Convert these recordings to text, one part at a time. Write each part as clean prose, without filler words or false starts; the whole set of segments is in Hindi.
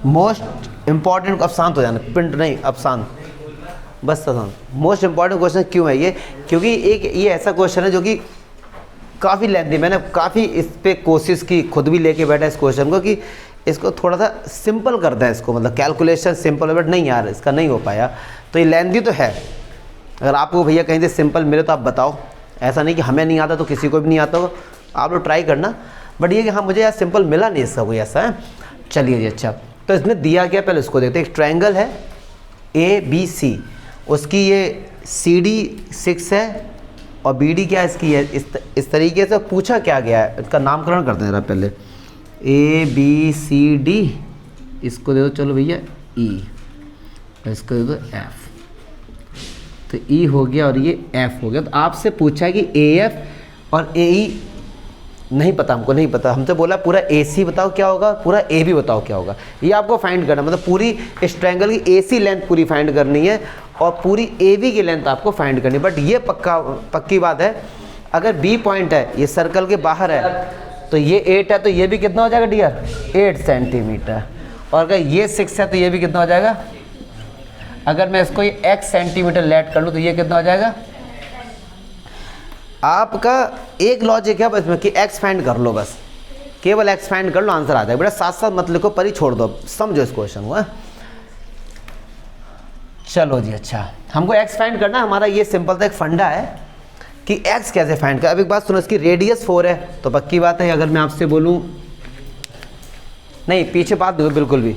मोस्ट इम्पॉर्टेंट, अब शांत हो जाना, पिंड नहीं अब शांत, बस शांत। मोस्ट इम्पॉर्टेंट क्वेश्चन क्यों है ये? क्योंकि एक ये ऐसा क्वेश्चन है जो कि काफ़ी लेंथी, मैंने काफ़ी इस पे कोशिश की, खुद भी लेके बैठा इस क्वेश्चन को कि इसको थोड़ा सा सिंपल कर दें, इसको मतलब कैलकुलेशन सिंपल है, बट नहीं यार इसका नहीं हो पाया। तो ये लेंथी तो है, अगर आपको भैया कहीं से सिंपल मिले तो आप बताओ, ऐसा नहीं कि हमें नहीं आता तो किसी को भी नहीं आता हो, आप लोग ट्राई करना। बट ये कि हाँ मुझे यार सिंपल मिला नहीं इसका कोई ऐसा है। चलिए जी अच्छा, तो इसमें दिया गया पहले इसको देखते हैं। एक ट्रायंगल है ABC, उसकी ये CD 6 है और BD क्या इसकी है, इस तरीके से पूछा क्या गया है, इसका नामकरण करते हैं पहले। ABCD, इसको दे दो चलो भैया E, इसको दे दो F, तो E हो गया और ये F हो गया। तो आपसे पूछा है कि AF और AE नहीं पता, हमको नहीं पता, हमसे बोला पूरा AC बताओ क्या होगा, पूरा AB बताओ क्या होगा। ये आपको फाइंड करना, मतलब पूरी इस ट्रायंगल की AC लेंथ पूरी फाइंड करनी है और पूरी AB की लेंथ आपको फाइंड करनी है। बट ये पक्की बात है, अगर B पॉइंट है ये सर्कल के बाहर है तो ये 8 है, तो ये भी कितना हो जाएगा डियर, 8 सेंटीमीटर। और अगर ये 6 है तो ये भी कितना हो जाएगा, अगर मैं इसको ये x सेंटीमीटर लेट कर लूँ तो ये कितना हो जाएगा। आपका एक लॉजिक है बस में कि x फाइंड कर लो, बस केवल x फाइंड कर लो, आंसर आ जाएगा। बेटा साथ साथ मत लिखो, पर ही छोड़ दो, समझो इस क्वेश्चन को। चलो जी अच्छा, हमको x फाइंड करना, हमारा ये सिंपल सा एक फंडा है कि x कैसे फाइंड कर। अब एक बात सुनो, इसकी रेडियस 4 है तो पक्की बात है, अगर मैं आपसे बोलूँ, नहीं पीछे बात दो बिल्कुल भी,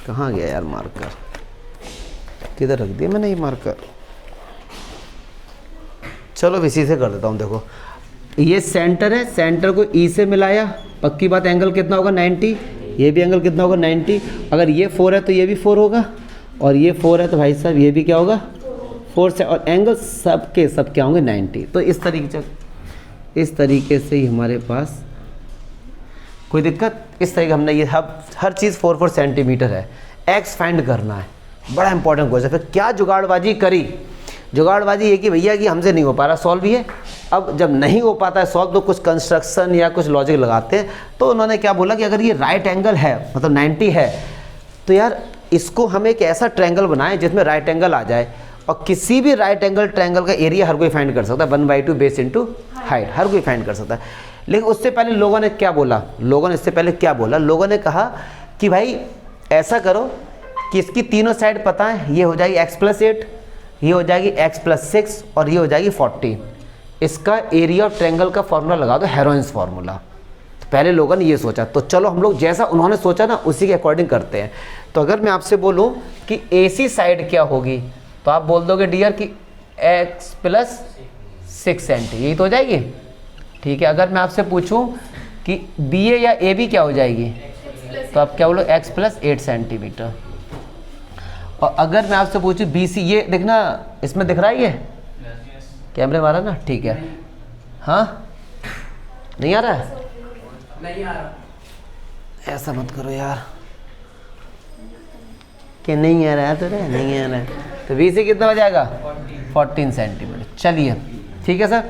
कहाँ गया यार मार्कर, किधर रख दिया मैंने ये मार्कर। चलो इसी से कर देता हूँ। देखो ये सेंटर है, सेंटर को E से मिलाया, पक्की बात एंगल कितना होगा 90, ये भी एंगल कितना होगा 90। अगर ये 4 है तो ये भी 4 होगा, और ये 4 है तो भाई साहब ये भी क्या होगा 4 से, और एंगल सब के सब क्या होंगे 90। तो इस तरीके से ही हमारे पास कोई दिक्कत, इस तरीके हमने ये हर चीज़ 4 सेंटीमीटर है, x फाइंड करना है, बड़ा इंपॉर्टेंट क्वेश्चन। फिर क्या जुगाड़बाजी करी, जुगाड़बाजी ये कि भैया कि हमसे नहीं हो पा रहा सॉल्व ये। अब जब नहीं हो पाता है सॉल्व तो कुछ कंस्ट्रक्शन या कुछ लॉजिक लगाते हैं। तो उन्होंने क्या बोला कि अगर ये राइट एंगल है, मतलब 90 है, तो यार इसको हम एक ऐसा ट्रायंगल बनाएं जिसमें राइट एंगल आ जाए, और किसी भी राइट एंगल ट्रायंगल का एरिया हर कोई फाइंड कर सकता है, 1/2 बेस इंटू हाइट, हर कोई फाइंड कर सकता है। लेकिन उससे पहले लोगों ने क्या बोला, लोगों ने कहा कि भाई ऐसा करो कि इसकी तीनों साइड पता है, ये हो जाएगी x+8, ये हो जाएगी x+6 और ये हो जाएगी 40। इसका एरिया ऑफ ट्रायंगल का फॉर्मूला लगा दो, हेरोइंस फार्मूला। तो पहले लोगों ने ये सोचा, तो चलो हम लोग जैसा उन्होंने सोचा ना उसी के अकॉर्डिंग करते हैं। तो अगर मैं आपसे बोलूं कि AC साइड क्या होगी, तो आप बोल दोगे डियर कि x+6 सेंटी, यही तो हो जाएगी, ठीक है। अगर मैं आपसे पूछूं कि BA या AB क्या हो जाएगी, तो आप क्या बोलो x+8 सेंटीमीटर। और अगर मैं आपसे पूछूं BC, ये देखना इसमें दिख रहा है, ये कैमरे मारा ना, ठीक है, हाँ नहीं आ रहा है, नहीं आ रहा, ऐसा मत करो यार कि नहीं आ रहा है, तो नहीं आ रहा है। तो BC कितना हो जाएगा 14 सेंटीमीटर। चलिए ठीक है सर,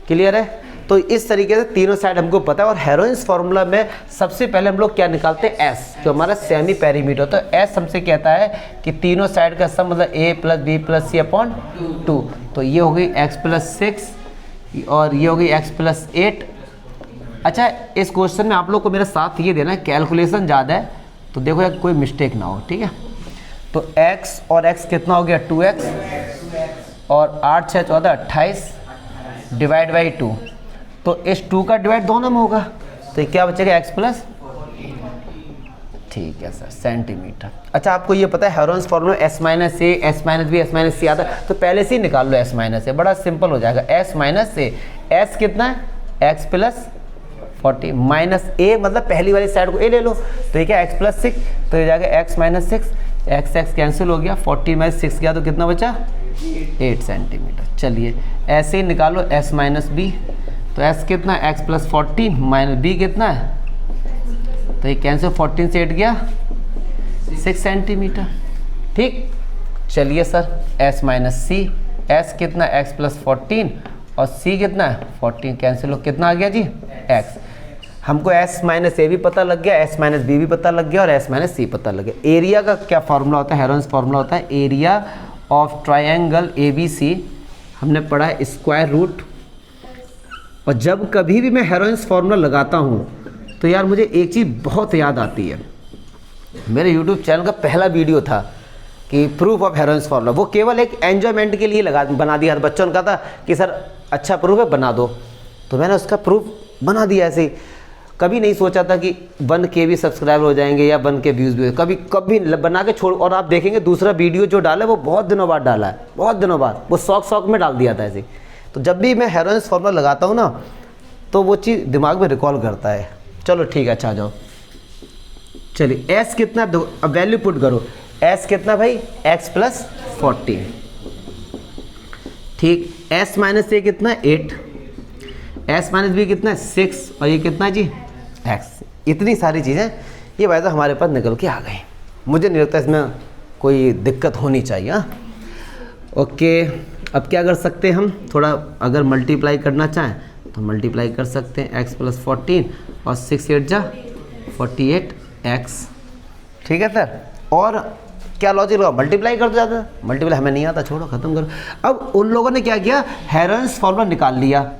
क्लियर है। तो इस तरीके से तीनों साइड हमको पता है। और हेरोइंस फार्मूला में सबसे पहले हम लोग क्या निकालते हैं, S, जो हमारा सेमी पेरीमीटर। तो S हमसे कहता है कि तीनों साइड का सम मतलब A+B+C/2। तो ये हो गई x+6 और ये हो गई x+8। अच्छा इस क्वेश्चन में आप लोग को मेरा साथ ये देना है, कैलकुलेशन ज़्यादा है तो देखो यार कोई मिस्टेक ना हो, ठीक है। तो x और x कितना हो गया 2x, और 8 6 14 28 डिवाइड बाई 2। तो इस 2 का डिवाइड दोनों में होगा, तो क्या बचेगा x+, ठीक है सर, सेंटीमीटर। अच्छा आपको ये पता है हेरोइंस फार्मूला S-A, S-B, S-C आता है, तो पहले से ही निकाल लो S-A, बड़ा सिंपल हो जाएगा। S-A, S कितना है x+40 माइनस A, मतलब पहली वाली साइड को A ले लो, तो ये क्या x+6, तो ये जाएगा x-6, x कैंसिल हो गया, 40 में 6 गया तो कितना बचा 8 सेंटीमीटर। चलिए ऐसे ही निकालो S-B, तो S कितना x+14 माइनस B कितना है, तो ये कैंसिल, 14 से 8 गया 6 सेंटीमीटर, ठीक। चलिए सर S-C, S कितना x+14 और C कितना है 14, कैंसिल हो, कितना आ गया जी x। हमको एस माइनस ए भी पता लग गया, एस माइनस बी भी पता लग गया और एस माइनस सी पता लग गया। एरिया का क्या फार्मूला होता है, हेरोन्स फार्मूला होता है area of triangle A B C, हमने पढ़ा है स्क्वायर रूट। और जब कभी भी मैं हेरोन्स फार्मूला लगाता हूँ तो यार मुझे एक चीज़ बहुत याद आती है, मेरे यूट्यूब चैनल का पहला वीडियो था कि प्रूफ ऑफ हेरोन्स फार्मूला, वो केवल एक एन्जॉयमेंट के लिए बना दिया। बच्चों ने कहा था कि सर अच्छा प्रूफ है बना दो, तो मैंने उसका प्रूफ बना दिया ऐसे ही। कभी नहीं सोचा था कि 1K भी सब्सक्राइबर हो जाएंगे या 1K व्यूज़ भी, कभी बना के छोड़। और आप देखेंगे दूसरा वीडियो जो डाला है वो बहुत दिनों बाद डाला है, बहुत दिनों बाद, वो शौक में डाल दिया था ऐसे। तो जब भी मैं हेरोन्स फार्मूला लगाता हूँ ना तो वो चीज़ दिमाग में रिकॉल करता है। चलो ठीक है, अच्छा आ जाओ। चलिए एस कितना, अब वैल्यू पुट करो, एस कितना भाई, एक्स प्लस 14, ठीक। एस माइनस ए कितना, 8, एस माइनस बी कितना, 6, और ये कितना जी, एक्स। इतनी सारी चीज़ें ये वैसे हमारे पास निकल के आ गई। मुझे नहीं लगता इसमें कोई दिक्कत होनी चाहिए। हाँ ओके, अब क्या कर सकते हैं हम, थोड़ा अगर मल्टीप्लाई करना चाहें तो मल्टीप्लाई कर सकते हैं, एक्स प्लस 14 और 6 8 जा 48 एक्स, ठीक है सर। और क्या लॉजिक लगा, मल्टीप्लाई कर दो ज़्यादा, मल्टीप्लाई हमें नहीं आता, छोड़ो ख़त्म करो। अब उन लोगों ने क्या किया, हेरोन्स फार्मूला निकाल लिया,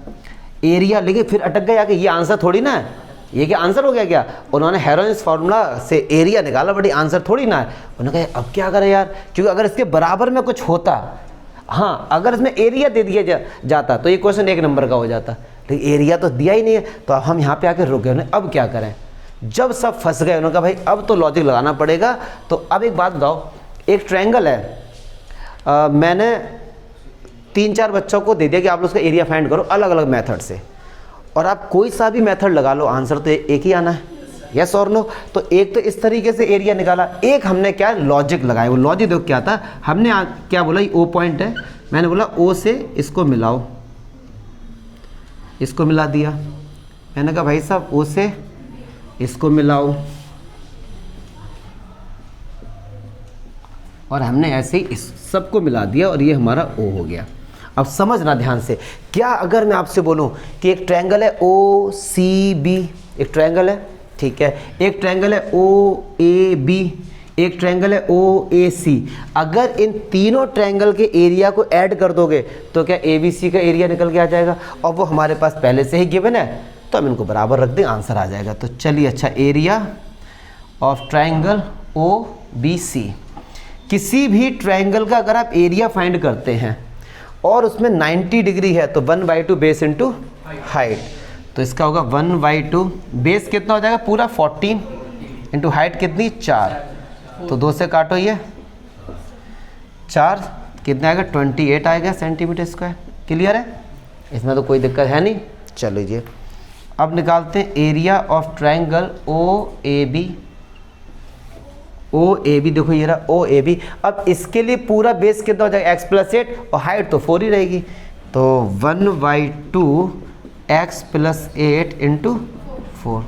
एरिया, लेकिन फिर अटक गए आके, ये आंसर थोड़ी ना है, ये क्या आंसर हो गया क्या, उन्होंने हेरोन्स फार्मूला से एरिया निकाला, बट आंसर थोड़ी ना है। उन्होंने कहा अब क्या करें यार, क्योंकि अगर इसके बराबर में कुछ होता, हाँ अगर इसमें एरिया दे दिया जाता तो ये क्वेश्चन 1 नंबर का हो जाता, लेकिन एरिया तो दिया ही नहीं है। तो अब हम यहाँ पे आके रुक गए, उन्हें अब क्या करें। जब सब फंस गए उन्होंने कहा भाई अब तो लॉजिक लगाना पड़ेगा। तो अब एक बात बताओ, एक ट्रायंगल है, मैंने 3-4 बच्चों को दे दिया कि आप लोग उसका एरिया फाइंड करो अलग अलग मेथड से, और आप कोई सा भी मेथड लगा लो आंसर तो एक ही आना है, यस और नो। तो एक तो इस तरीके से एरिया निकाला, एक हमने क्या लॉजिक लगाया, वो लॉजिक देखो क्या था, हमने क्या बोला, ये ओ पॉइंट है, मैंने बोला ओ से इसको मिलाओ, इसको मिला दिया। मैंने कहा भाई साहब ओ से इसको मिलाओ, और हमने ऐसे ही इस सबको मिला दिया और ये हमारा ओ हो गया। अब समझना ध्यान से, क्या अगर मैं आपसे बोलूं कि एक ट्रायंगल है ओ सी बी, एक ट्रायंगल है, ठीक है, एक ट्रायंगल है ओ ए बी, एक ट्रायंगल है ओ ए सी, अगर इन तीनों ट्रायंगल के एरिया को ऐड कर दोगे तो क्या ए बी सी का एरिया निकल के आ जाएगा, और वो हमारे पास पहले से ही गिवन है, तो हम इनको बराबर रख दें, आंसर आ जाएगा। तो चलिए अच्छा, area of triangle O B C, किसी भी ट्रायंगल का अगर आप एरिया फाइंड करते हैं और उसमें 90 डिग्री है तो 1/2 बेस इंटू हाइट, तो इसका होगा 1/2, बेस कितना हो जाएगा पूरा 14 इंटू हाइट कितनी 4, तो 2 से काटो ये 4 कितना आएगा 28 आएगा सेंटीमीटर स्क्वायर। क्लियर है, इसमें तो कोई दिक्कत है नहीं। चलो लीजिए अब निकालते हैं area of triangle O A B, O A B देखो ये रहा ओ ए बी। अब इसके लिए पूरा बेस कितना हो जाएगा x प्लस 8 और हाइट तो 4 ही रहेगी, तो 1/2 x प्लस 8 इंटू 4,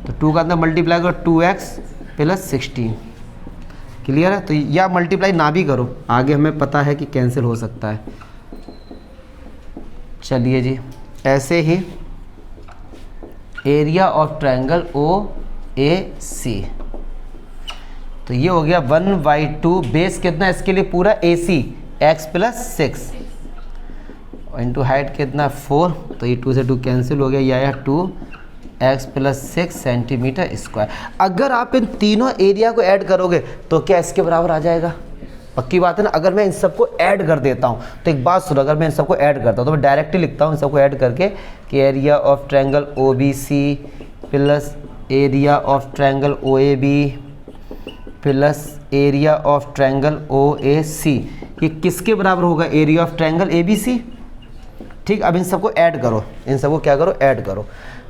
तो 2 का अंदर मल्टीप्लाई करो 2x प्लस 16। क्लियर है, तो या मल्टीप्लाई ना भी करो, आगे हमें पता है कि कैंसिल हो सकता है। चलिए जी, ऐसे ही area of triangle O A सी, तो ये हो गया 1/2 बेस कितना इसके लिए पूरा ए सी x प्लस 6 इंटू हाइट कितना 4, तो ये 2 से 2 कैंसिल हो गया, ये आया 2x प्लस 6 सेंटीमीटर स्क्वायर। अगर आप इन तीनों एरिया को ऐड करोगे तो क्या इसके बराबर आ जाएगा, पक्की बात है ना। अगर मैं इन सबको ऐड कर देता हूँ तो एक बात सुनो, अगर मैं इन सबको ऐड करता हूँ तो मैं डायरेक्टली लिखता हूँ इन सबको ऐड करके कि area of triangle O B C plus area of triangle O A B plus area of triangle O A C, ये किसके बराबर होगा, area of triangle A B C. ठीक, अब इन सबको ऐड करो, इन सबको क्या करो ऐड करो,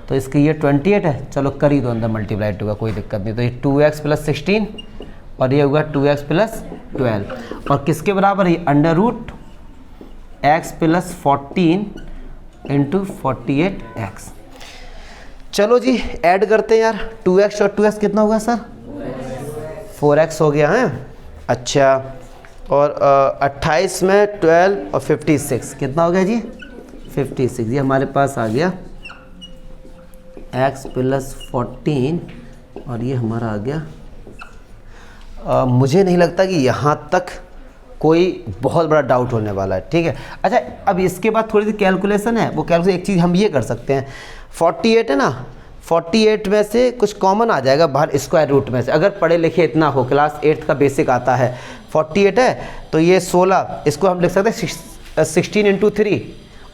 तो इसकी ये 28 है, चलो कर ही दो अंदर मल्टीप्लाई 2 का, कोई दिक्कत नहीं। तो ये 2x प्लस 16 और ये होगा 2x प्लस 12, और किसके बराबर है under root x plus 14 into 48x। चलो जी ऐड करते हैं यार, 2x और 2x कितना होगा सर 4x हो गया है। अच्छा, और 28 में 12 और 56 कितना हो गया जी 56, ये हमारे पास आ गया x प्लस 14 और ये हमारा आ गया। मुझे नहीं लगता कि यहाँ तक कोई बहुत बड़ा डाउट होने वाला है, ठीक है। अच्छा, अब इसके बाद थोड़ी सी कैलकुलेशन है, वो कैलकुलेशन एक चीज़ हम ये कर सकते हैं, 48 है ना, 48 में से कुछ कॉमन आ जाएगा बाहर स्क्वायर रूट में से, अगर पढ़े लिखे इतना हो, क्लास 8 का बेसिक आता है। 48 है तो ये 16, इसको हम लिख सकते हैं 16 × 3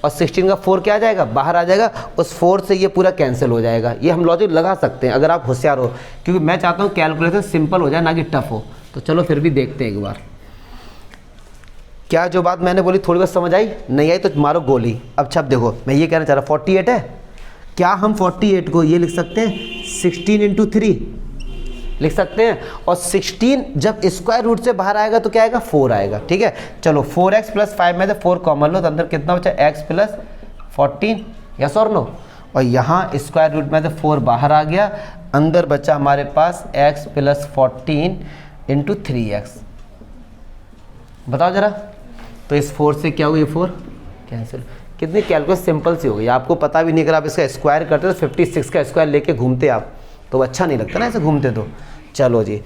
और 16 का 4 क्या आ जाएगा, बाहर आ जाएगा, उस 4 से ये पूरा कैंसिल हो जाएगा। ये हम लॉजिक लगा सकते हैं अगर आप होशियार हो, क्योंकि मैं चाहता हूँ कैलकुलेशन सिंपल हो जाए ना कि टफ हो। तो चलो फिर भी देखते हैं एक बार, क्या जो बात मैंने बोली थोड़ी बहुत समझ आई, नहीं आई तो मारो गोली। अब छप देखो, मैं ये कहना चाह रहा 48 है, क्या हम 48 को ये लिख सकते हैं 16 × 3 लिख सकते हैं, और 16 जब स्क्वायर रूट से बाहर आएगा तो क्या आएगा, 4 आएगा, ठीक है। चलो 4x + 5 में से 4 कॉमन लो तो अंदर कितना बचा, x + 14, यस और नो, और यहाँ स्क्वायर रूट में से 4 बाहर आ गया, अंदर बचा हमारे पास x + 14 × 3x। बताओ जरा, तो इस 4 से क्या हुआ, ये 4 कैंसिल। कितनी कैलकुलेशन सिंपल सी हो गई, आपको पता भी नहीं, अगर आप इसका स्क्वायर करते तो 56 का स्क्वायर लेके घूमते आप तो अच्छा नहीं लगता ना ऐसे घूमते तो। चलो जी,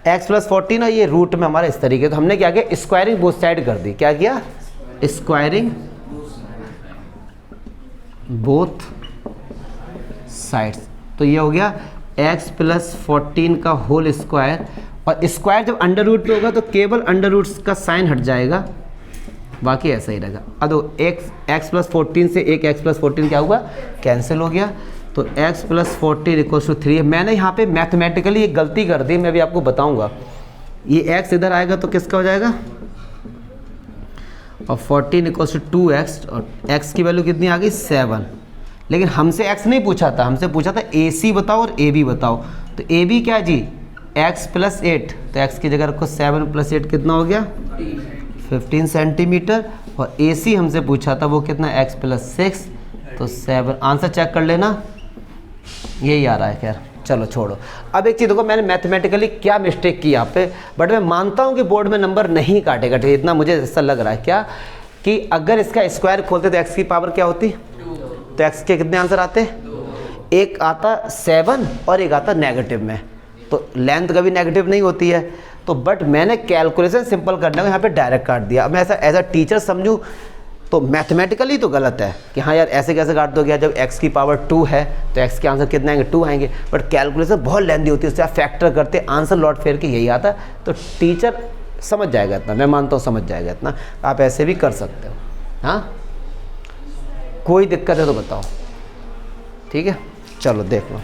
x + 14 और ये रूट में हमारा इस तरीके, तो हमने क्या किया, स्क्वायरिंग बोथ साइड कर दी। क्या किया, स्क्वायरिंग बोथ साइड्स, तो ये हो गया x + 14 का होल स्क्वायर, और स्क्वायर जब अंडर रूट पे होगा तो केवल अंडर रूट का साइन हट जाएगा, बाकी ऐसा ही रहेगा। अब x + 14 से एक x + 14 क्या हुआ, कैंसिल हो गया, तो x + 14 = 3। मैंने यहाँ पे मैथमेटिकली एक गलती कर दी, मैं भी आपको बताऊंगा। ये x इधर आएगा तो किसका हो जाएगा, और 14 = 2x, और x की वैल्यू कितनी आ गई, 7। लेकिन हमसे x नहीं पूछा था, हमसे पूछा था AC बताओ और AB बताओ। तो AB क्या जी, x + 8, तो x की जगह रखो 7 + 8 कितना हो गया, 15 सेंटीमीटर, और AC हमसे पूछा था वो कितना, x + 6, तो 7। आंसर चेक कर लेना, यही आ रहा है। खैर चलो छोड़ो। अब एक चीज़ देखो, मैंने मैथमेटिकली क्या मिस्टेक की यहाँ पे, बट मैं मानता हूँ कि बोर्ड में नंबर नहीं काटेगा, इतना मुझे ऐसा लग रहा है। क्या कि अगर इसका स्क्वायर खोलते तो x की पावर क्या होती, तो x के कितने आंसर आते, एक आता 7 और एक आता नेगेटिव में, तो लेंथ कभी नेगेटिव नहीं होती है। तो बट मैंने कैलकुलेशन सिंपल करने को यहाँ पे डायरेक्ट काट दिया। अब मैं ऐसा एज अ टीचर समझूँ तो मैथमेटिकली तो गलत है कि हाँ यार ऐसे कैसे काट दोगे, जब x की पावर 2 है तो x के आंसर कितने आएंगे, 2 आएंगे, बट कैलकुलेशन बहुत लेंदी होती है, उससे आप फैक्टर करते आंसर लॉट फेयर के यही आता है। तो टीचर समझ जाएगा इतना, मैं मानता हूँ समझ जाएगा इतना, आप ऐसे भी कर सकते हो। हाँ, कोई दिक्कत है तो बताओ, ठीक है, चलो देख लो।